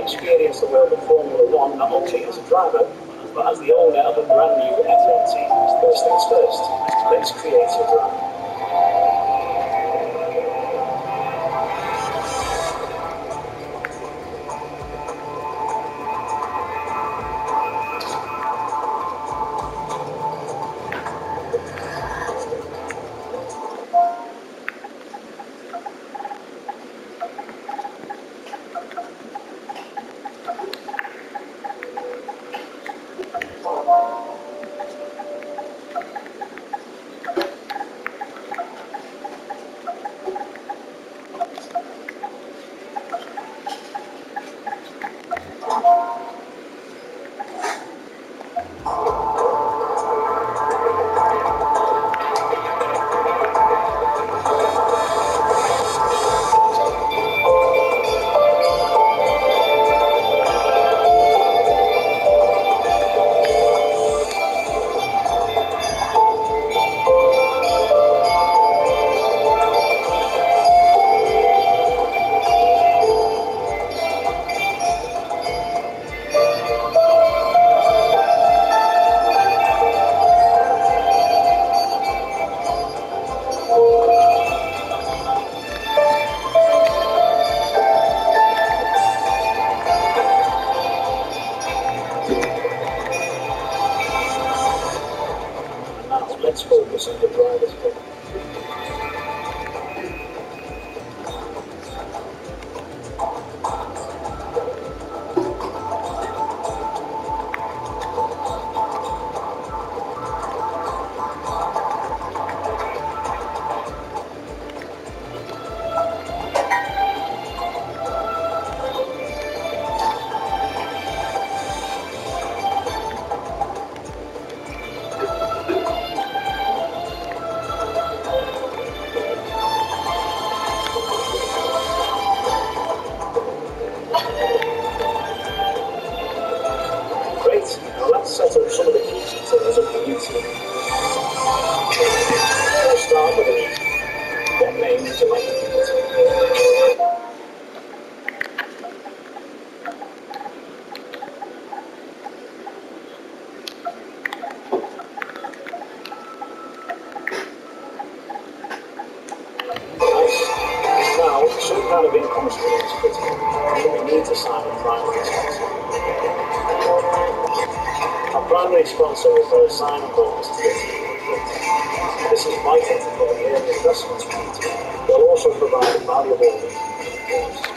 experience the world of Formula One not only as a driver, but as the owner of a brand new F1 team. First things first, let's create a drive. Let's focus on the driver's hook. Now let's set up some of the key details of the new team. We'll start with what name would you like to give it? Nice. Now, some kind of income stream is critical, and we need to sign a primary sponsor. Our primary sponsor will pay a sign-on bonus to the team. This is vital to cover the early investments we need to make. They'll also provide valuable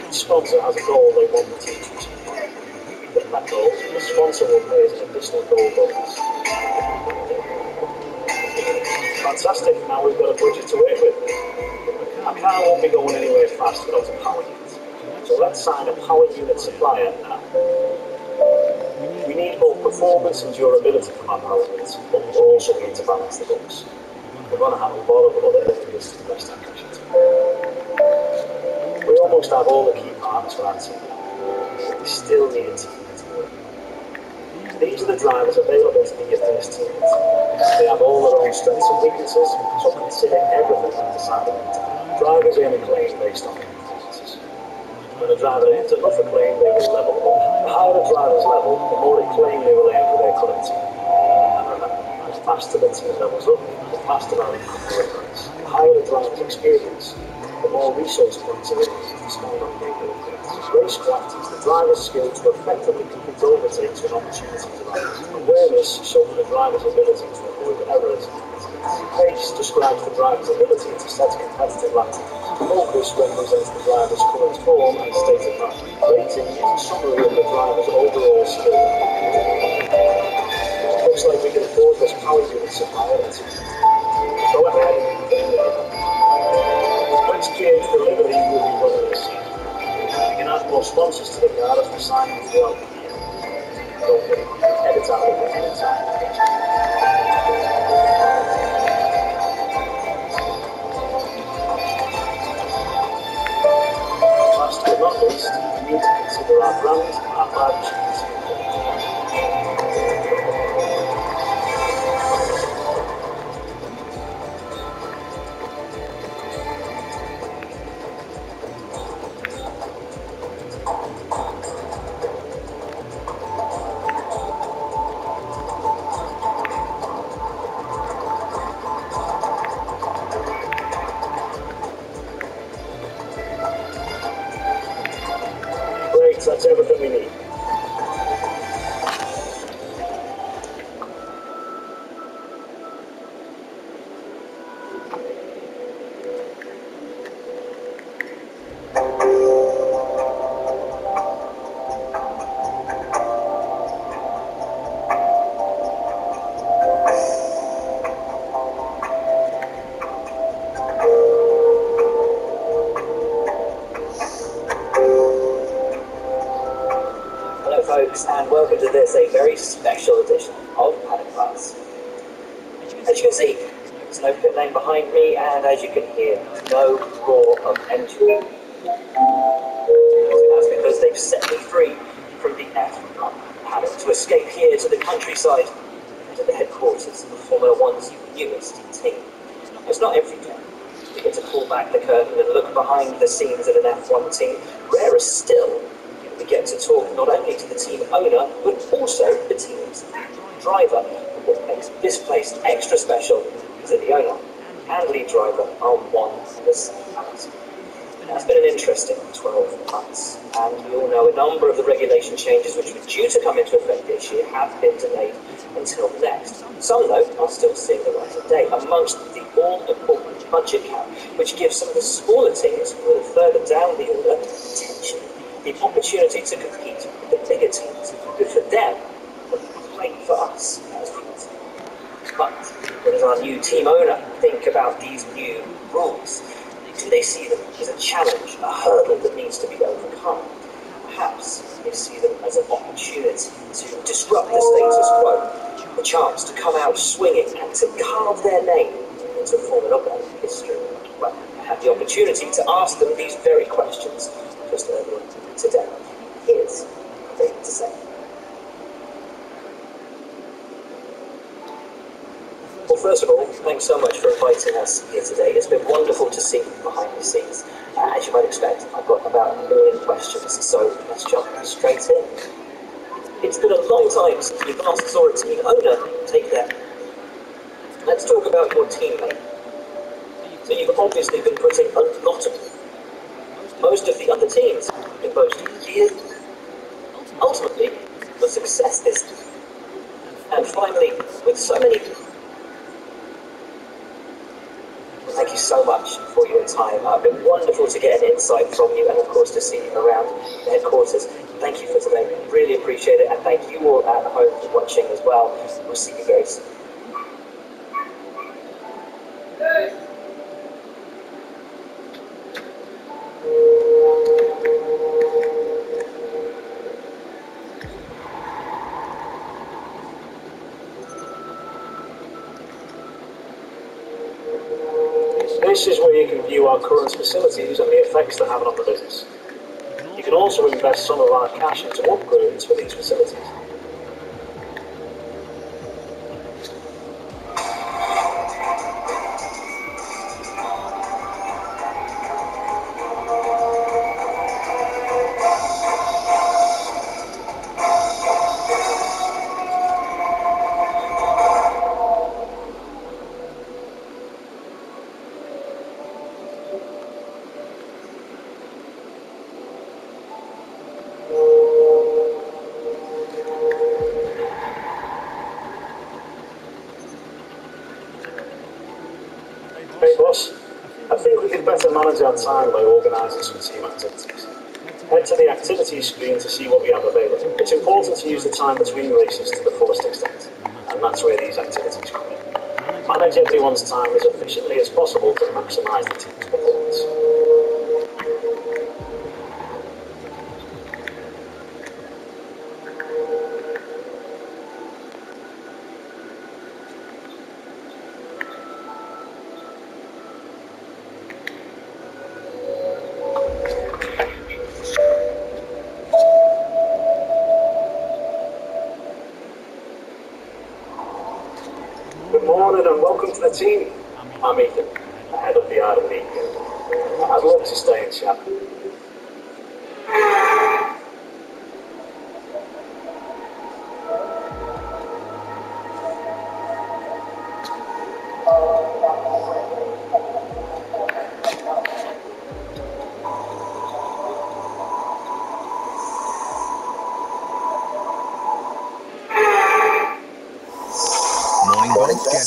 each sponsor has a goal they want the team to achieve. With that goal, the sponsor will pay us an additional goal bonus. Fantastic, now we've got a budget to work with. Our car won't be going anywhere fast without a power unit. So let's sign a power unit supplier now. We need both performance and durability from our power units, but we also need to balance the books. We're going to have a lot of other areas to invest in. We almost have all the key partners for our team. We still need a team to work. These are the drivers available to be your first team. They have all their own strengths and weaknesses, so consider everything when deciding. Drivers earn a claim based on performances. When a driver earns enough acclaim, they will level up. The higher the driver's level, the more acclaim they will earn for their current team. And remember, the faster the team levels up, the faster our income will increase. The higher the driver's experience, the more resource points are in to spend on new upgrades. Racecraft is the driver's skill to effectively compete overtakes when opportunity arises. Awareness shows the driver's ability to avoid errors. Pace describes the driver's ability to set a competitive lap time. Focus represents the driver's current form and state of mind. Rating is a summary of the driver's overall skill. Looks like we can afford this power unit supplier. Go ahead. Once Cage Delivery will be running this season. We can add more sponsors to the car as we sign them throughout the year. Don't worry, edit out of it anytime. Last but not least, we need to consider our brand, our badge, and everything we need. Folks, and welcome to this, a very special edition of Paddock Pass. As you can see, there's no pit lane behind me, and as you can hear, no roar of engine. That's because they've set me free from the F1 paddock to escape here to the countryside, to the headquarters of Formula One's newest team. It's not every day we get to pull back the curtain and look behind the scenes of an F1 team. Rarer still, we get to talk not only to the team owner, but also the team's driver. What makes this place extra special is that the owner and lead driver are one and the same person. It's been an interesting 12 months, and we all know a number of the regulation changes which were due to come into effect this year have been delayed until next. Some, though, are still seeing the light of day, amongst the all-important budget cap, which gives some of the smaller teams who are further down the order potentially the opportunity to compete with the bigger teams. Good for them, but great for us as viewers. But what does our new team owner think about these new rules? Do they see them as a challenge, a hurdle that needs to be overcome? Perhaps they see them as an opportunity to disrupt the status quo, a chance to come out swinging and to carve their name into Formula One history. Well, I had the opportunity to ask them these very questions just earlier today. Here's what they had to say. Well, first of all, thanks so much for inviting us here today. It's been wonderful to see you behind the scenes. As you might expect, I've got about 1 million questions, so let's jump straight in. It's been a long time since we last saw a team owner take that. Let's talk about your teammate. So you've obviously been putting a lot of most of the other teams in most years. Ultimately, the success is, and finally, with so many. Thank you so much for your time. It's been wonderful to get an insight from you, and of course to see you around the headquarters. Thank you for today. Really appreciate it, and thank you all at home for watching as well. We'll see you very soon. This is where you can view our current facilities and the effects they're having on the business. You can also invest some of our cash into upgrades for these facilities. Hey boss, I think we could better manage our time by organising some team activities. Head to the activities screen to see what we have available. It's important to use the time between races to the fullest extent, and that's where these activities come in. Manage everyone's time as efficiently as possible to maximise the team's performance. Good morning and welcome to the team. I'm Ethan, the head of the R&D. I'd love to stay and chat.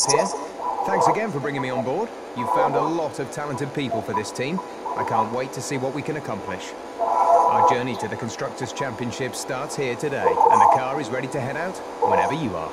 Jeff here. Thanks again for bringing me on board. You've found a lot of talented people for this team. I can't wait to see what we can accomplish. Our journey to the Constructors' Championship starts here today, and the car is ready to head out whenever you are.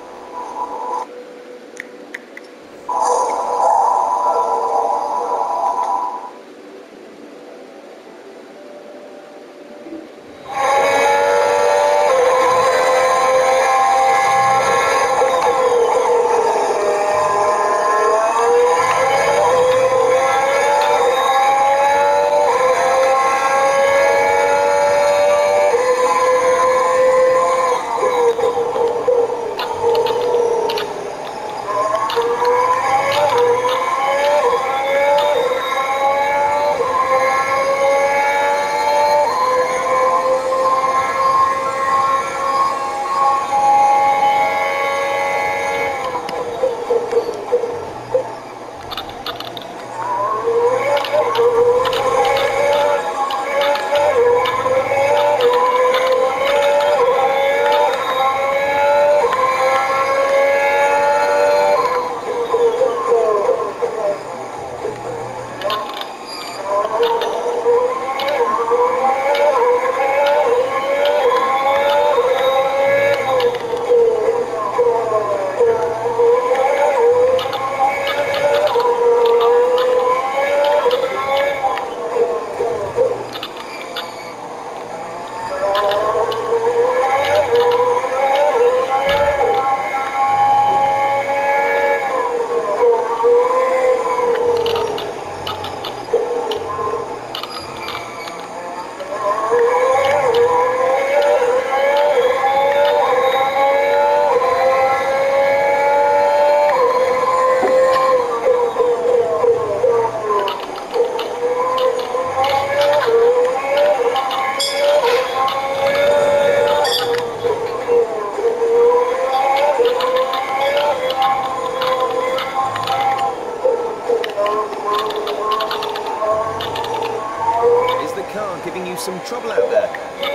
Some trouble out there.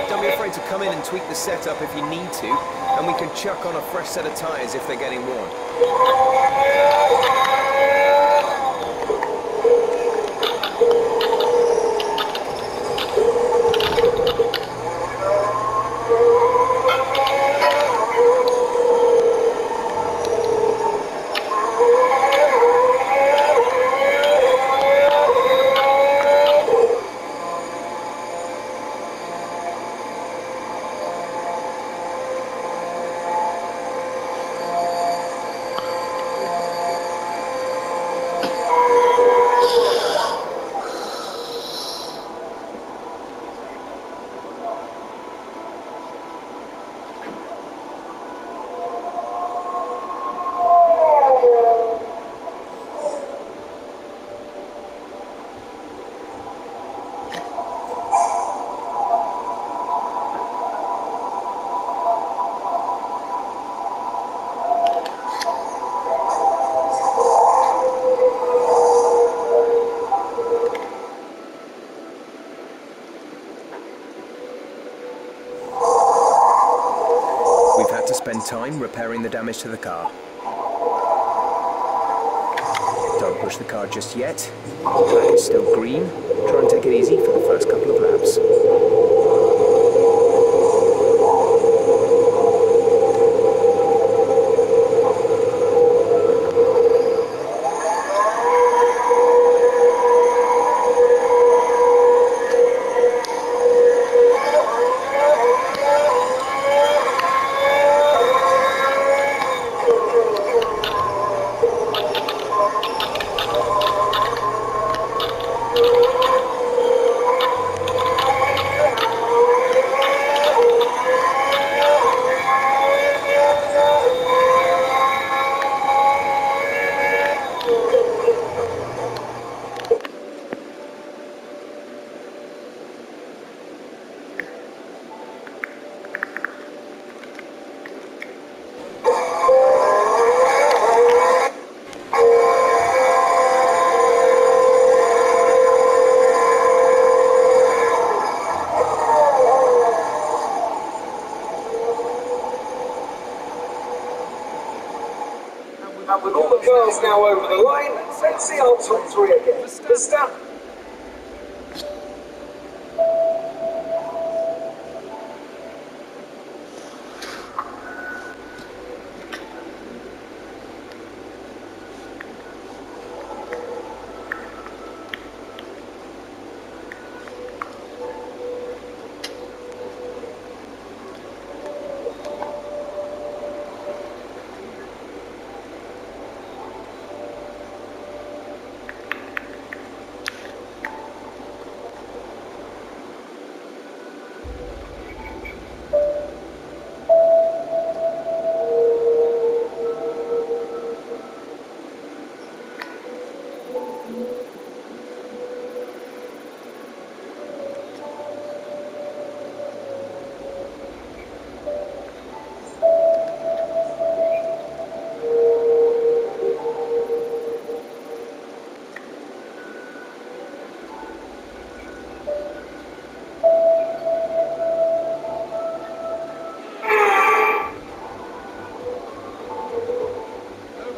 Don't be afraid to come in and tweak the setup if you need to, and we can chuck on a fresh set of tyres if they're getting worn. Spend time repairing the damage to the car. Don't push the car just yet. The track is still green. Try and take it easy for the first couple of laps. cars now over the line. Let's see our top three again. Verstappen.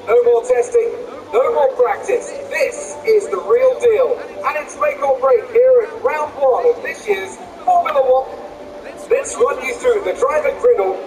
No more testing, no more practice. This is the real deal. And it's make or break here at round one of this year's Formula One. Let's run you through the driver griddle.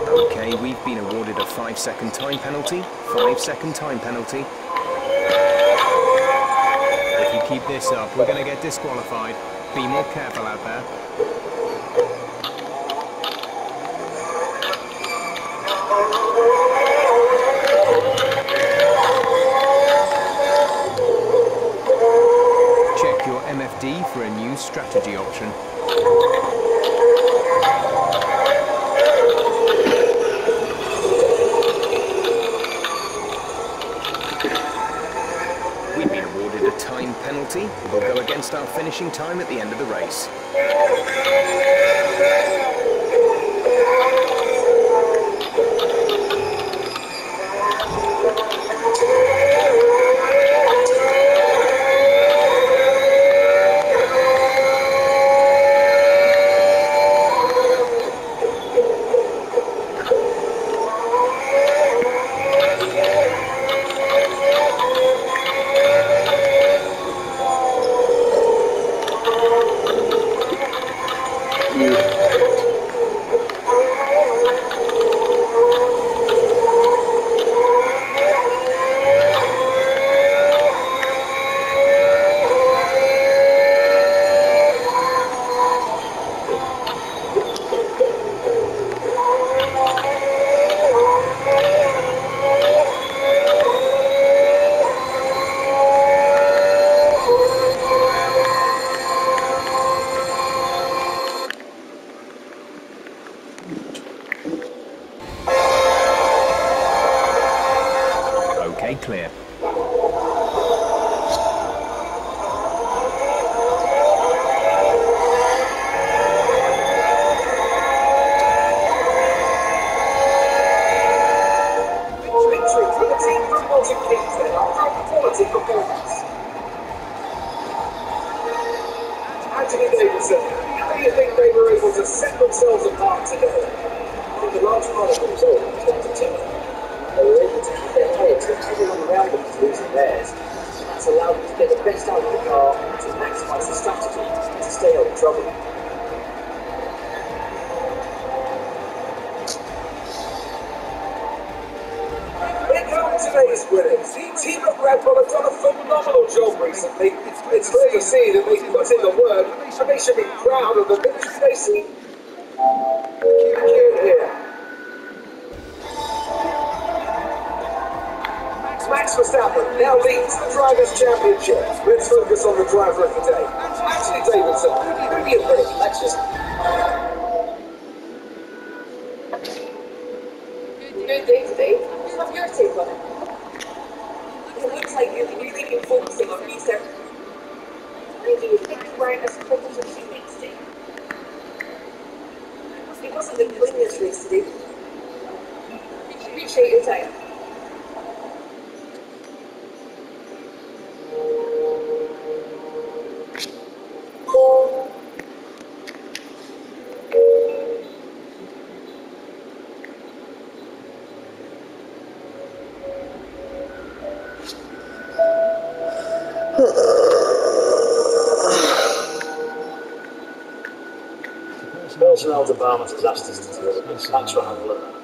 Okay, we've been awarded a 5-second time penalty. 5-second time penalty. If you keep this up, we're going to get disqualified. Be more careful out there. Check your MFD for a new strategy option. We've been awarded a time penalty. We'll go against our finishing time at the end of the race. Okay, clear. Victory for the team from Milton Keynes then after a quality performance. Anthony Davidson, how do you think they were able to set themselves apart today? I think a large part of the result comes down to teamwork. They were able to keep their heads when everyone around them was losing theirs. That's allowed them to get the best out of the car to maximise the strategy to stay out of trouble. Today's winners. The team at Red Bull have done a phenomenal job recently. It's clear to see that they've put in the work and they should be proud of the victory they see. Here. Max Verstappen now leads the Drivers' Championship. Let's focus on the driver of the day, Anthony Davidson. Who do you think? Let's just... Good day today. What's your take on it? It looks like you've really been focusing on research. Why do you think you weren't as quick as your teammates today? It wasn't the cleanest race today. Appreciate your time. Personnel department has asked us to do it. Thanks for handling that.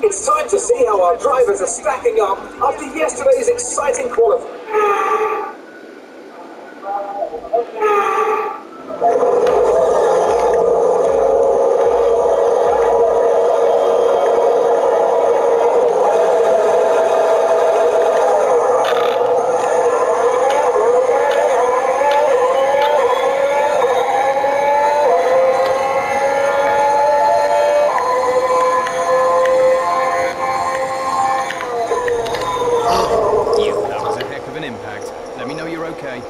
It's time to see how our drivers are stacking up after yesterday's exciting qualifying. That was a heck of an impact. Let me know you're okay.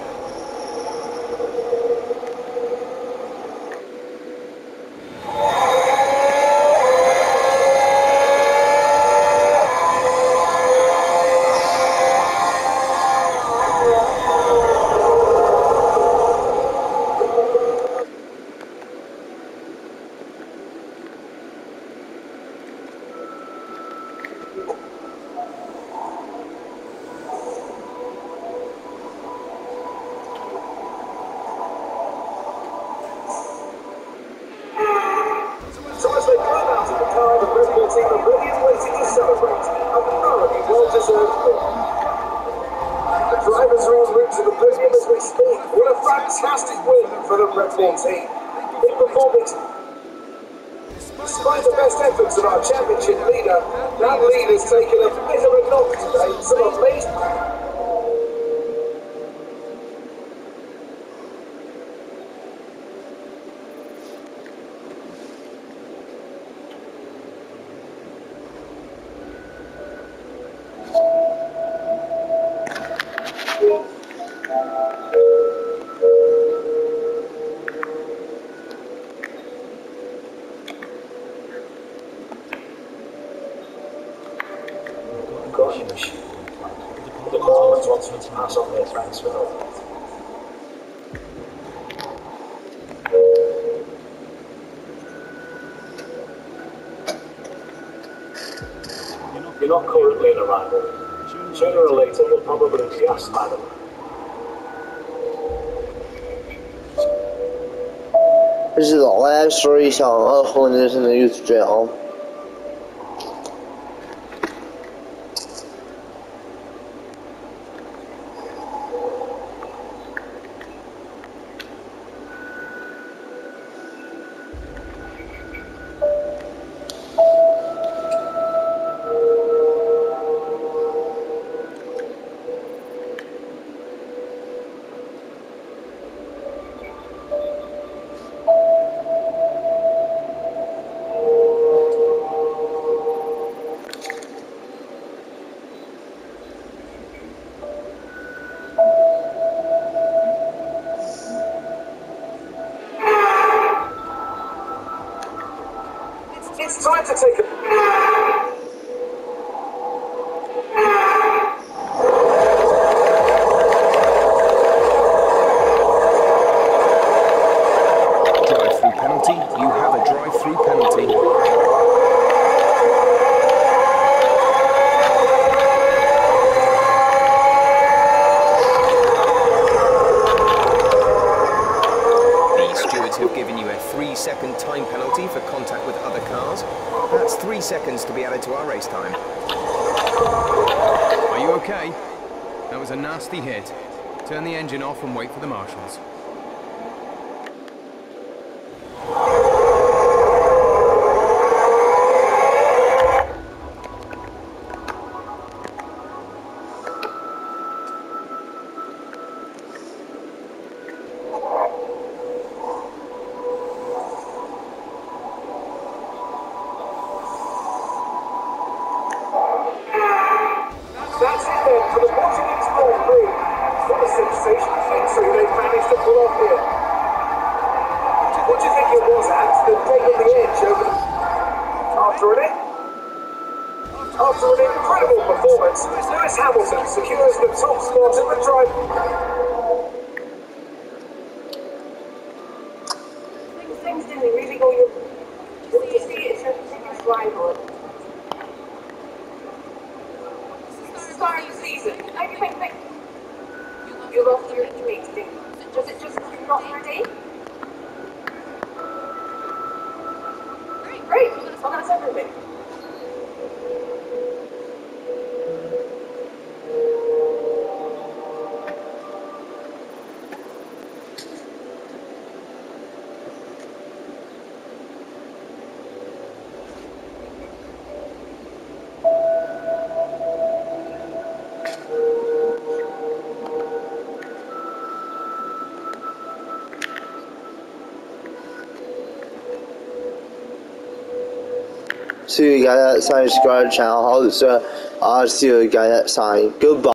So as they climb out of the car, the Red Bull team are ready and waiting to celebrate a thoroughly well-deserved win. The drivers are en route to the podium as we speak. What a fantastic win for the Red Bull team. In performance, despite the best efforts of our championship leader, that lead has taken a bit of a knock today. Some amazing... Gosh. The department wants me to pass on their thanks for help. You're not currently in a rival. Sooner or later, you'll probably be asked by them. 这是老外说一想后面是能又是这样。time to take a... Drive-through penalty. You have a drive-through penalty. Have given you a 3-second time penalty for contact with other cars. That's 3 seconds to be added to our race time. Are you okay? That was a nasty hit. Turn the engine off and wait for the marshals. That's it then for the Portuguese Grand Prix. What a sensational victory they've managed to pull off here. What do you think it was, Ant, that gave them the edge over the... After an incredible performance, Lewis Hamilton secures the top spot in the drive. Things didn't really go your... What do you see it's your biggest rival? Start of the season. How do you think you lost your teammates? Was it just not your day? Great. Well, that's everything. See you guys at sign, subscribe to the channel. Also, I'll see you guys at sign. Goodbye.